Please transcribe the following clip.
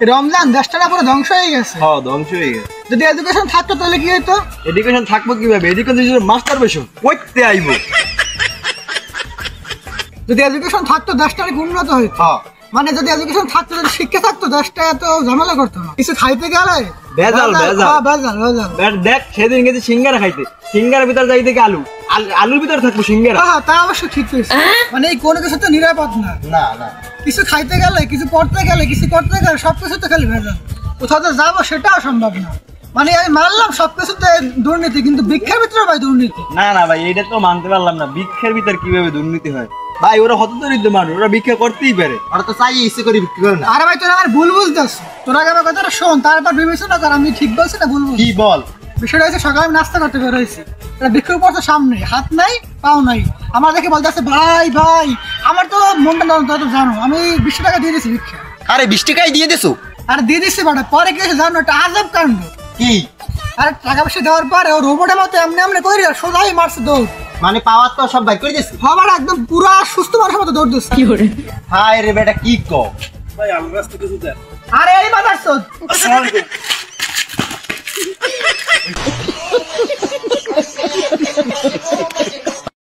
রমজান দেশটা পুরো ধ্বংস হয়ে গেছে। হ্যাঁ ধ্বংস হয়ে গেছে। যদি এডুকেশন থাকতো তাহলে কি হতো? এডুকেশন থাকবো কিভাবে? এডুকেশন মাস্টার বেশন কইতে আইবো। যদি এডুকেশন থাকতো দেশটা অনেক উন্নত হইতো। হ্যাঁ মানে যদি এডুকেশন থাকতো, যদি শিক্ষা থাকতো, দেশটা এত ঝামেলা করতো না। কিছু খাইতে গেলে ভেজাল ভেজাল ভেজাল ভেজাল। দেখ সেদিন গেছি সিঙ্গারা খাইতে, সিঙ্গারার ভিতর যাই থেকে আলুর ভিতর থাকবো সিঙ্গারা। হ্যাঁ তা অবশ্য ঠিক হয়েছে। মানে এই কোনো কিছু তো নিরাপদ না। না না, কিছু খাইতে গেলে, কিছু পড়তে গেলে, কিছু করতে গেলে সবকিছু তো খালি ভেজাল। কোথাও তো যাবো সেটাও সম্ভব না। মানে আমি মানলাম সবকিছুতে দুর্নীতি, কিন্তু ভিক্ষার ভিতরে ভাই দুর্নীতি। না না ভাই, এটা তো মানতে পারলাম না। ভিক্ষার ভিতর কিভাবে দুর্নীতি হয় ভাই? ওরা হতদরিদ্র মানুষ, ওরা ভিক্ষা করতেই পারে। ওরা তো চাই ইচ্ছে করে বিক্রি করে না। আরে ভাই তোরা আমার ভুল বুঝতেছ। তোরা আমার কথাটা শোন, তারপর বিবেচনা কর আমি ঠিক বলছি না ভুল বলছি। কি বল? বিষয়টা হচ্ছে সকালে আমি নাস্তা করতে বের হয়েছি, ভিক্ষুক পড়ছে সামনে, হাত নাই পাও নাই। আমার দেখে বলতেছে ভাই ভাই, আমার তো মনটা নরম, তোরা তো জানো আমি 20 টাকা দিয়ে দিয়েছি ভিক্ষা। আরে 20 টাকাই দিয়ে দিছো? আরে দিয়ে দিচ্ছি বাটা, পরে কি হয়েছে জানো? একটা আজব কাণ্ড। কি? আরে টাকা পয়সা দেওয়ার পরে ও রোবটের মতো এমনি এমনি করে সোজাই মারছে দৌড়। মানে পাওয়ার তো সব বাইক করে দিয়েছে? হবার একদম পুরা সুস্থ মানুষের মতো দৌড় দিচ্ছে। কি করে? হায় রে বেটা, কি কও ভাই আলু রাস্তা কিছু দেন। আরে এই বাজার চোদ। আসসালামু আলাইকুম।